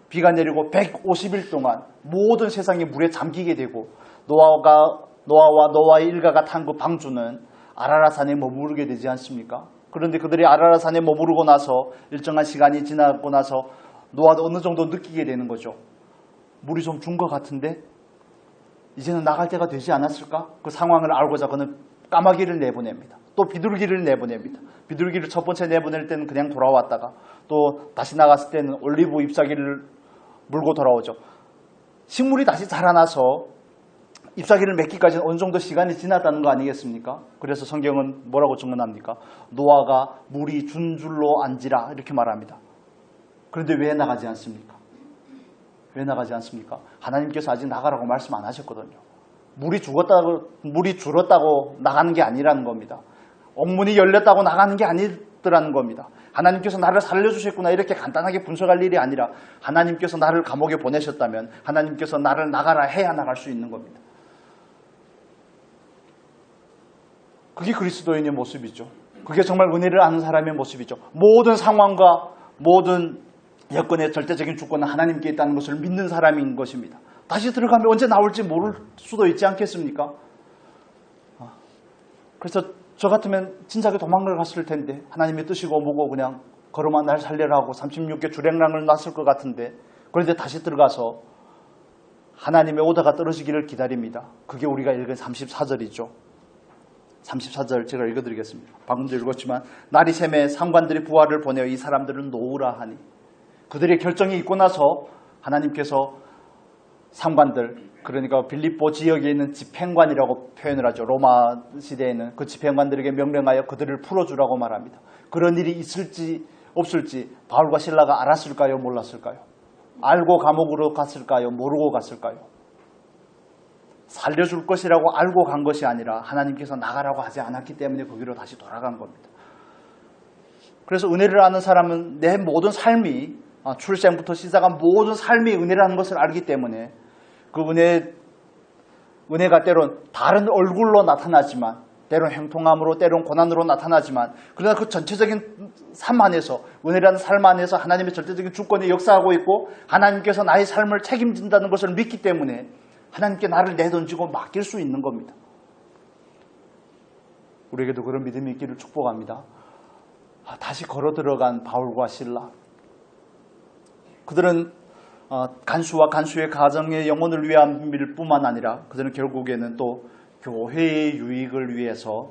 비가 내리고 150일 동안 모든 세상이 물에 잠기게 되고, 노아와 노아의 일가가 탄 그 방주는 아라라산에 머무르게 되지 않습니까? 그런데 그들이 아라라산에 머무르고 나서 일정한 시간이 지나고 나서 노아도 어느 정도 느끼게 되는 거죠. 물이 좀 준 것 같은데 이제는 나갈 때가 되지 않았을까? 그 상황을 알고자 그는 까마귀를 내보냅니다. 또 비둘기를 내보냅니다. 비둘기를 첫 번째 내보낼 때는 그냥 돌아왔다가 또 다시 나갔을 때는 올리브 잎사귀를 물고 돌아오죠. 식물이 다시 자라나서 잎사귀를 맺기까지는 어느 정도 시간이 지났다는 거 아니겠습니까? 그래서 성경은 뭐라고 증언합니까? 노아가 물이 준 줄로 안지라 이렇게 말합니다. 그런데 왜 나가지 않습니까? 왜 나가지 않습니까? 하나님께서 아직 나가라고 말씀 안 하셨거든요. 물이 줄었다고 나가는 게 아니라는 겁니다. 옥문이 열렸다고 나가는 게 아니더라는 겁니다. 하나님께서 나를 살려주셨구나 이렇게 간단하게 분석할 일이 아니라 하나님께서 나를 감옥에 보내셨다면 하나님께서 나를 나가라 해야 나갈 수 있는 겁니다. 그게 그리스도인의 모습이죠. 그게 정말 은혜를 아는 사람의 모습이죠. 모든 상황과 모든 여건의 절대적인 주권은 하나님께 있다는 것을 믿는 사람인 것입니다. 다시 들어가면 언제 나올지 모를 수도 있지 않겠습니까? 그래서 저 같으면 진작에 도망을 갔을 텐데 하나님의 뜻이고 뭐고 그냥 걸어만 날 살려라 하고 36개 주랭랑을 놨을 것 같은데, 그런데 다시 들어가서 하나님의 오다가 떨어지기를 기다립니다. 그게 우리가 읽은 34절이죠. 34절 제가 읽어드리겠습니다. 방금도 읽었지만 날이 새매 상관들이 부하를 보내어 이 사람들은 놓으라 하니, 그들의 결정이 있고 나서 하나님께서 상관들, 그러니까 빌립보 지역에 있는 집행관이라고 표현을 하죠. 로마 시대에는 그 집행관들에게 명령하여 그들을 풀어주라고 말합니다. 그런 일이 있을지 없을지 바울과 실라가 알았을까요? 몰랐을까요? 알고 감옥으로 갔을까요? 모르고 갔을까요? 살려줄 것이라고 알고 간 것이 아니라 하나님께서 나가라고 하지 않았기 때문에 거기로 다시 돌아간 겁니다. 그래서 은혜를 아는 사람은 내 모든 삶이, 출생부터 시작한 모든 삶이 은혜라는 것을 알기 때문에 그 은혜가 때론 다른 얼굴로 나타나지만, 때론 형통함으로, 때론 고난으로 나타나지만, 그러나 그 전체적인 삶 안에서, 은혜라는 삶 안에서 하나님의 절대적인 주권이 역사하고 있고 하나님께서 나의 삶을 책임진다는 것을 믿기 때문에 하나님께 나를 내던지고 맡길 수 있는 겁니다. 우리에게도 그런 믿음이 있기를 축복합니다. 다시 걸어 들어간 바울과 실라. 그들은 간수와 간수의 가정의 영혼을 위함일 뿐만 아니라 그들은 결국에는 또 교회의 유익을 위해서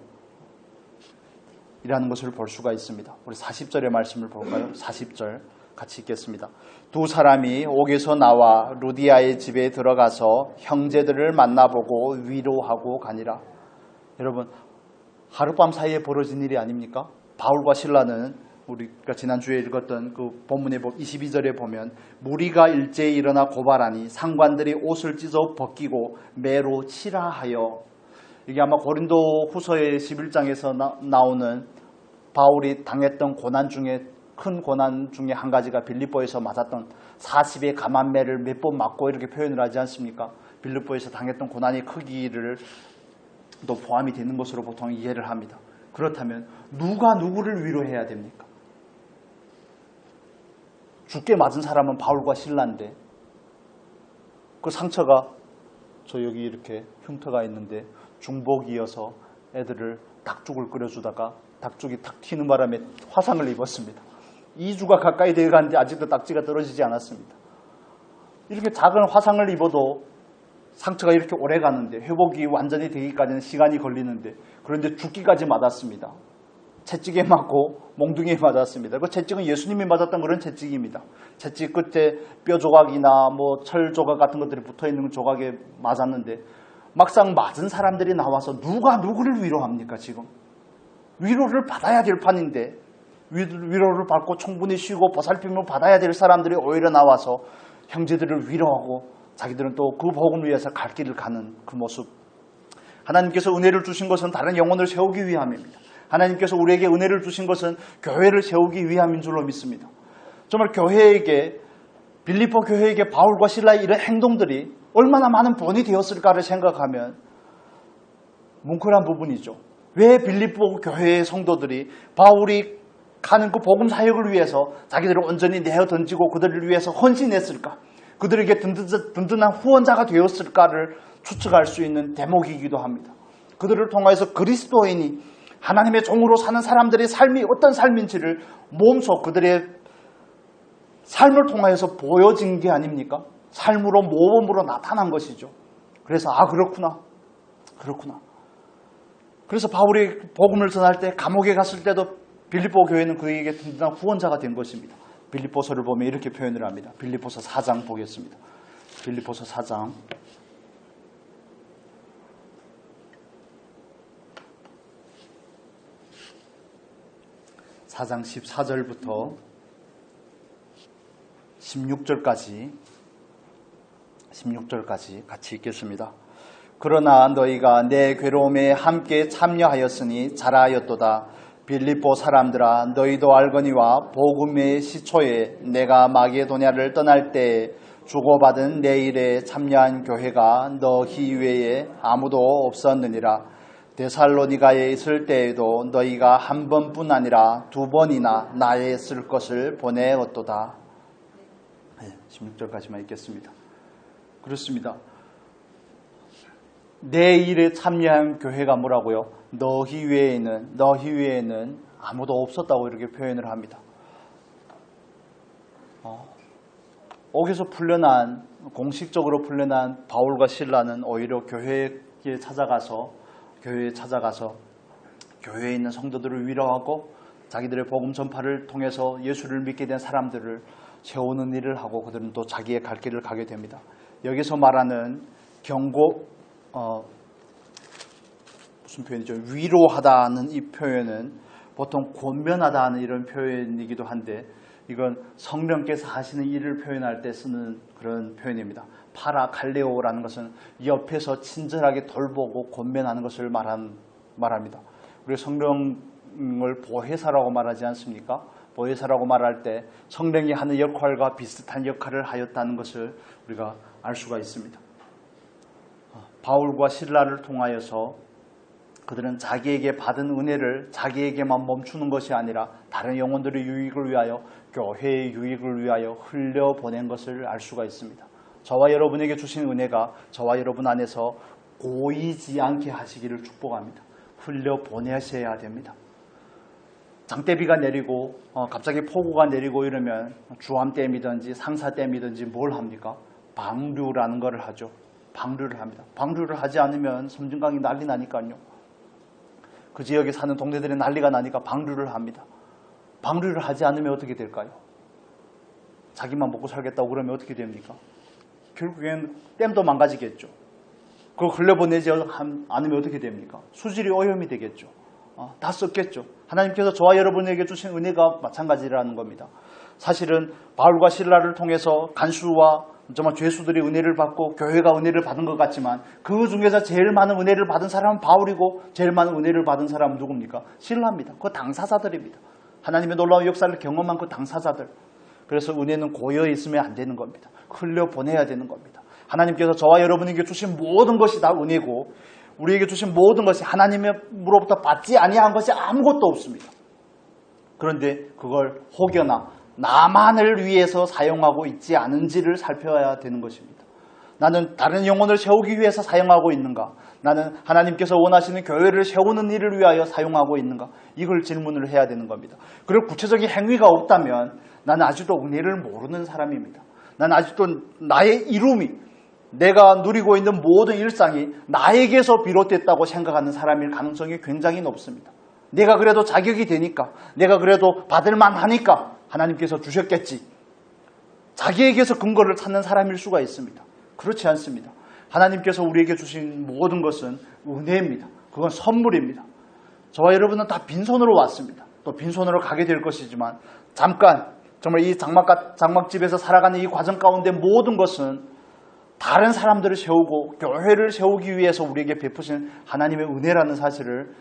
일하는 것을 볼 수가 있습니다. 우리 40절의 말씀을 볼까요? 40절 같이 읽겠습니다. 두 사람이 옥에서 나와 루디아의 집에 들어가서 형제들을 만나보고 위로하고 가니라. 여러분, 하룻밤 사이에 벌어진 일이 아닙니까? 바울과 실라는 우리가 지난주에 읽었던 그 본문의 22절에 보면 무리가 일제히 일어나 고발하니 상관들이 옷을 찢어 벗기고 매로 치라하여, 이게 아마 고린도 후서의 11장에서 나오는 바울이 당했던 고난 중에 큰 고난 중에 한 가지가 빌립보에서 맞았던 40의 감한매를 몇 번 맞고 이렇게 표현을 하지 않습니까? 빌립보에서 당했던 고난의 크기를 또 포함이 되는 것으로 보통 이해를 합니다. 그렇다면 누가 누구를 위로해야 됩니까? 죽게 맞은 사람은 바울과 실라인데 그 상처가 저 여기 이렇게 흉터가 있는데 중복이어서 애들을 닭죽을 끓여주다가 닭죽이 탁 튀는 바람에 화상을 입었습니다. 2주가 가까이 되어가는데 아직도 딱지가 떨어지지 않았습니다. 이렇게 작은 화상을 입어도 상처가 이렇게 오래 가는데 회복이 완전히 되기까지는 시간이 걸리는데, 그런데 죽기까지 맞았습니다. 채찍에 맞고 몽둥이에 맞았습니다. 그 채찍은 예수님이 맞았던 그런 채찍입니다. 채찍 끝에 뼈 조각이나 철 조각 같은 것들이 붙어있는 조각에 맞았는데 막상 맞은 사람들이 나와서 누가 누구를 위로합니까? 지금 위로를 받아야 될 판인데 위로를 받고 충분히 쉬고 보살핌을 받아야 될 사람들이 오히려 나와서 형제들을 위로하고 자기들은 또 그 복음을 위해서 갈 길을 가는 그 모습. 하나님께서 은혜를 주신 것은 다른 영혼을 세우기 위함입니다. 하나님께서 우리에게 은혜를 주신 것은 교회를 세우기 위함인 줄로 믿습니다. 정말 교회에게, 빌립보 교회에게 바울과 실라의 이런 행동들이 얼마나 많은 본이 되었을까를 생각하면 뭉클한 부분이죠. 왜 빌립보 교회의 성도들이 바울이 가는 그 복음 사역을 위해서 자기들을 온전히 내어 던지고 그들을 위해서 헌신했을까? 그들에게 든든한 후원자가 되었을까를 추측할 수 있는 대목이기도 합니다. 그들을 통해서 그리스도인이 하나님의 종으로 사는 사람들의 삶이 어떤 삶인지를 몸소 그들의 삶을 통해서 보여진 게 아닙니까? 삶으로 모범으로 나타난 것이죠. 그래서 그렇구나. 그래서 바울이 복음을 전할 때 감옥에 갔을 때도 빌립보 교회는 그에게 든든한 후원자가 된 것입니다. 빌립보서를 보면 이렇게 표현을 합니다. 빌립보서 4장 보겠습니다. 빌립보서 4장 14절부터 16절까지 같이 읽겠습니다. 그러나 너희가 내 괴로움에 함께 참여하였으니 잘하였도다. 빌립보 사람들아, 너희도 알거니와 복음의 시초에 내가 마게도냐를 떠날 때 주고받은 내 일에 참여한 교회가 너희 외에 아무도 없었느니라. 데살로니가에 있을 때에도 너희가 한 번뿐 아니라 두 번이나 나의 쓸 것을 보내었도다. 16절까지만 읽겠습니다. 그렇습니다. 내 일에 참여한 교회가 뭐라고요? 너희 외에는 아무도 없었다고 이렇게 표현을 합니다. 공식적으로 풀려난 바울과 실라는 오히려 교회에 찾아가서 교회에 있는 성도들을 위로하고 자기들의 복음 전파를 통해서 예수를 믿게 된 사람들을 세우는 일을 하고 그들은 또 자기의 갈 길을 가게 됩니다. 여기서 말하는 무슨 표현이죠? 위로하다는 이 표현은 보통 권면하다는 이런 표현이기도 한데, 이건 성령께서 하시는 일을 표현할 때 쓰는 그런 표현입니다. 파라칼레오라는 것은 옆에서 친절하게 돌보고 권면하는 것을 말합니다. 우리 성령을 보혜사라고 말하지 않습니까? 보혜사라고 말할 때 성령이 하는 역할과 비슷한 역할을 하였다는 것을 우리가 알 수가 있습니다. 바울과 실라를 통하여서 그들은 자기에게 받은 은혜를 자기에게만 멈추는 것이 아니라 다른 영혼들의 유익을 위하여, 교회의 유익을 위하여 흘려보낸 것을 알 수가 있습니다. 저와 여러분에게 주신 은혜가 저와 여러분 안에서 고이지 않게 하시기를 축복합니다. 흘려보내셔야 됩니다. 장대비가 내리고 갑자기 폭우가 내리고 이러면 주암댐이든지 상사댐이든지 뭘 합니까? 방류라는 것을 하죠. 방류를 합니다. 방류를 하지 않으면 섬진강이 난리 나니까요. 그 지역에 사는 동네들이 난리가 나니까 방류를 합니다. 방류를 하지 않으면 어떻게 될까요? 자기만 먹고 살겠다고 그러면 어떻게 됩니까? 결국엔 댐도 망가지겠죠. 그걸 흘려보내지 않으면 어떻게 됩니까? 수질이 오염이 되겠죠. 다 썩겠죠. 하나님께서 저와 여러분에게 주신 은혜가 마찬가지라는 겁니다. 사실은 바울과 실라를 통해서 간수와 정말 죄수들이 은혜를 받고 교회가 은혜를 받은 것 같지만 그 중에서 제일 많은 은혜를 받은 사람은 바울이고 제일 많은 은혜를 받은 사람은 누굽니까? 실라입니다. 그 당사자들입니다. 하나님의 놀라운 역사를 경험한 그 당사자들. 그래서 은혜는 고여 있으면 안 되는 겁니다. 흘려보내야 되는 겁니다. 하나님께서 저와 여러분에게 주신 모든 것이 다 은혜고 우리에게 주신 모든 것이 하나님으로부터 받지 아니한 것이 아무것도 없습니다. 그런데 그걸 혹여나 나만을 위해서 사용하고 있지 않은지를 살펴야 되는 것입니다. 나는 다른 영혼을 세우기 위해서 사용하고 있는가? 나는 하나님께서 원하시는 교회를 세우는 일을 위하여 사용하고 있는가? 이걸 질문을 해야 되는 겁니다. 그리고 구체적인 행위가 없다면 나는 아직도 은혜를 모르는 사람입니다. 나는 아직도 나의 이룸이 내가 누리고 있는 모든 일상이 나에게서 비롯됐다고 생각하는 사람일 가능성이 굉장히 높습니다. 내가 그래도 자격이 되니까, 내가 그래도 받을 만하니까 하나님께서 주셨겠지. 자기에게서 근거를 찾는 사람일 수가 있습니다. 그렇지 않습니다. 하나님께서 우리에게 주신 모든 것은 은혜입니다. 그건 선물입니다. 저와 여러분은 다 빈손으로 왔습니다. 또 빈손으로 가게 될 것이지만 잠깐 정말 이 장막집에서 살아가는 이 과정 가운데 모든 것은 다른 사람들을 세우고 교회를 세우기 위해서 우리에게 베푸신 하나님의 은혜라는 사실을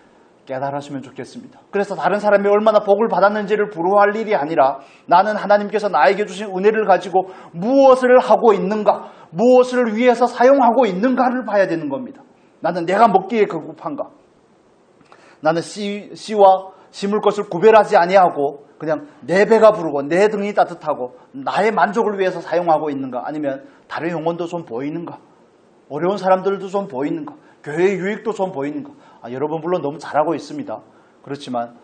깨달았으면 좋겠습니다. 그래서 다른 사람이 얼마나 복을 받았는지를 부러워할 일이 아니라 나는 하나님께서 나에게 주신 은혜를 가지고 무엇을 하고 있는가, 무엇을 위해서 사용하고 있는가를 봐야 되는 겁니다. 나는 내가 먹기에 급급한가? 나는 씨와 심을 것을 구별하지 아니하고 그냥 내 배가 부르고 내 등이 따뜻하고 나의 만족을 위해서 사용하고 있는가? 아니면 다른 영혼도 좀 보이는가? 어려운 사람들도 좀 보이는가? 교회의 유익도 좀 보이는가? 여러분 물론 너무 잘하고 있습니다. 그렇지만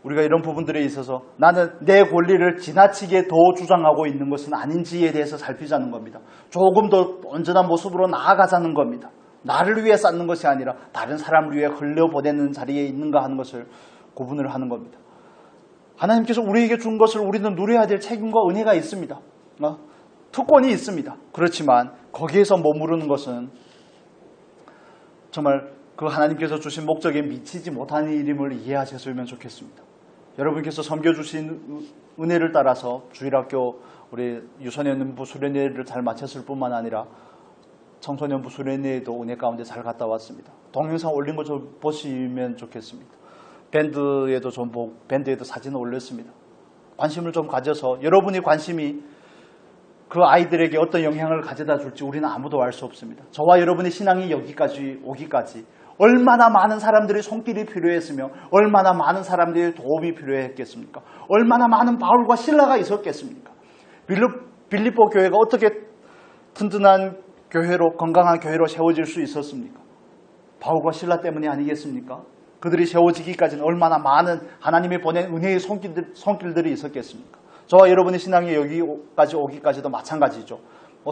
우리가 이런 부분들에 있어서 나는 내 권리를 지나치게 더 주장하고 있는 것은 아닌지에 대해서 살피자는 겁니다. 조금 더 온전한 모습으로 나아가자는 겁니다. 나를 위해 쌓는 것이 아니라 다른 사람을 위해 흘려보내는 자리에 있는가 하는 것을 구분을 하는 겁니다. 하나님께서 우리에게 준 것을 우리는 누려야 될 책임과 은혜가 있습니다. 특권이 있습니다. 그렇지만 거기에서 머무르는 것은 정말 그 하나님께서 주신 목적에 미치지 못하는 일임을 이해하셨으면 좋겠습니다. 여러분께서 섬겨주신 은혜를 따라서 주일학교 우리 유소년부 수련회를 잘 마쳤을 뿐만 아니라 청소년부 수련회에도 은혜 가운데 잘 갔다 왔습니다. 동영상 올린 거 좀 보시면 좋겠습니다. 밴드에도 사진을 올렸습니다. 관심을 좀 가져서 여러분의 관심이 그 아이들에게 어떤 영향을 가져다 줄지 우리는 아무도 알 수 없습니다. 저와 여러분의 신앙이 여기까지 오기까지 얼마나 많은 사람들의 손길이 필요했으며 얼마나 많은 사람들의 도움이 필요했겠습니까? 얼마나 많은 바울과 실라가 있었겠습니까? 빌립보 교회가 어떻게 튼튼한 교회로 건강한 교회로 세워질 수 있었습니까? 바울과 실라 때문이 아니겠습니까? 그들이 세워지기까지는 얼마나 많은 하나님이 보낸 은혜의 손길들이 있었겠습니까? 저와 여러분의 신앙이 여기까지 오기까지도 마찬가지죠.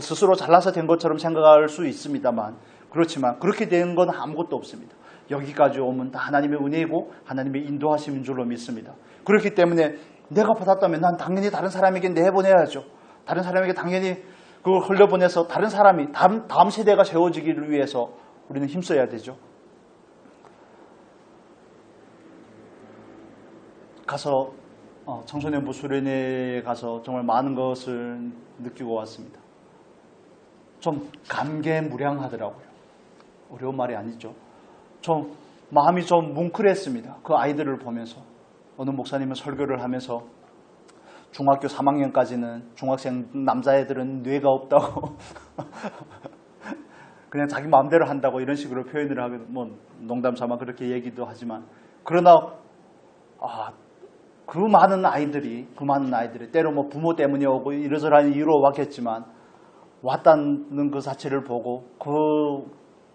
스스로 잘나서 된 것처럼 생각할 수 있습니다만 그렇지만 그렇게 된 건 아무것도 없습니다. 여기까지 오면 다 하나님의 은혜이고 하나님의 인도하심인 줄로 믿습니다. 그렇기 때문에 내가 받았다면 난 당연히 다른 사람에게 내보내야죠. 다른 사람에게 당연히 그걸 흘려보내서 다른 사람이 다음 세대가 세워지기를 위해서 우리는 힘써야 되죠. 가서 청소년부 수련회에 가서 정말 많은 것을 느끼고 왔습니다. 좀 감개무량하더라고요. 어려운 말이 아니죠. 좀 마음이 좀 뭉클했습니다. 그 아이들을 보면서 어느 목사님은 설교를 하면서 중학교 3학년까지는 중학생 남자애들은 뇌가 없다고 그냥 자기 마음대로 한다고 이런 식으로 표현을 하고 뭐 농담 삼아 그렇게 얘기도 하지만 그러나 그 많은 아이들이 때로 뭐 부모 때문에 오고 이러저러한 이유로 왔겠지만 왔다는 그 자체를 보고 그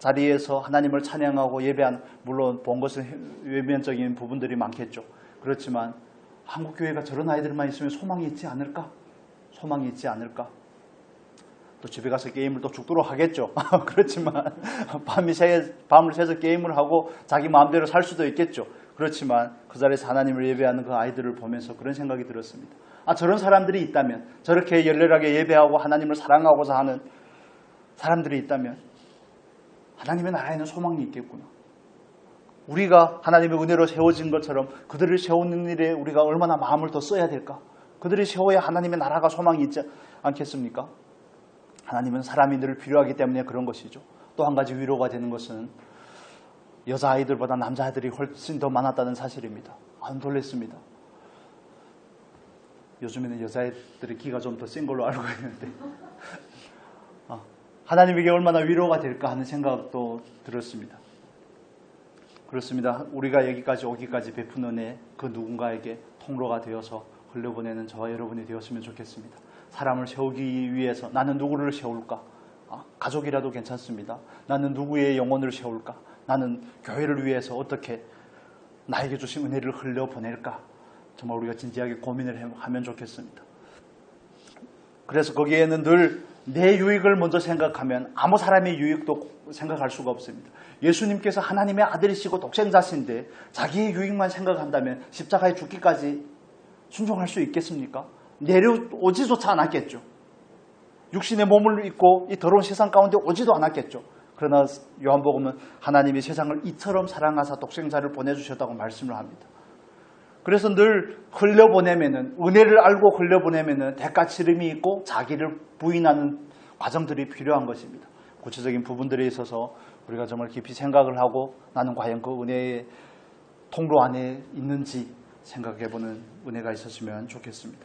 자리에서 하나님을 찬양하고 예배한, 물론 본 것은 외면적인 부분들이 많겠죠. 그렇지만 한국교회가 저런 아이들만 있으면 소망이 있지 않을까? 소망이 있지 않을까? 또 집에 가서 게임을 또 죽도록 하겠죠. 그렇지만 밤을 새서 게임을 하고 자기 마음대로 살 수도 있겠죠. 그렇지만 그 자리에서 하나님을 예배하는 그 아이들을 보면서 그런 생각이 들었습니다. 저런 사람들이 있다면, 저렇게 열렬하게 예배하고 하나님을 사랑하고자 하는 사람들이 있다면 하나님의 나라에는 소망이 있겠구나. 우리가 하나님의 은혜로 세워진 것처럼 그들을 세우는 일에 우리가 얼마나 마음을 더 써야 될까? 그들이 세워야 하나님의 나라가 소망이 있지 않겠습니까? 하나님은 사람이 늘 필요하기 때문에 그런 것이죠. 또 한 가지 위로가 되는 것은 여자아이들보다 남자아이들이 훨씬 더 많았다는 사실입니다. 놀랐습니다. 요즘에는 여자애들의 기가 좀 더 센 걸로 알고 있는데 하나님에게 얼마나 위로가 될까 하는 생각도 들었습니다. 그렇습니다. 우리가 여기까지 오기까지 베푼 은혜, 그 누군가에게 통로가 되어서 흘려보내는 저와 여러분이 되었으면 좋겠습니다. 사람을 세우기 위해서 나는 누구를 세울까? 가족이라도 괜찮습니다. 나는 누구의 영혼을 세울까? 나는 교회를 위해서 어떻게 나에게 주신 은혜를 흘려보낼까? 정말 우리가 진지하게 고민을 하면 좋겠습니다. 그래서 거기에는 늘 내 유익을 먼저 생각하면 아무 사람의 유익도 생각할 수가 없습니다. 예수님께서 하나님의 아들이시고 독생자신데 자기의 유익만 생각한다면 십자가에 죽기까지 순종할 수 있겠습니까? 내려오지조차 않았겠죠. 육신의 몸을 입고 이 더러운 세상 가운데 오지도 않았겠죠. 그러나 요한복음은 하나님이 세상을 이처럼 사랑하사 독생자를 보내주셨다고 말씀을 합니다. 그래서 늘 흘려보내면은, 은혜를 알고 흘려보내면은 대가 치름이 있고 자기를 부인하는 과정들이 필요한 것입니다. 구체적인 부분들에 있어서 우리가 정말 깊이 생각을 하고 나는 과연 그 은혜의 통로 안에 있는지 생각해보는 은혜가 있었으면 좋겠습니다.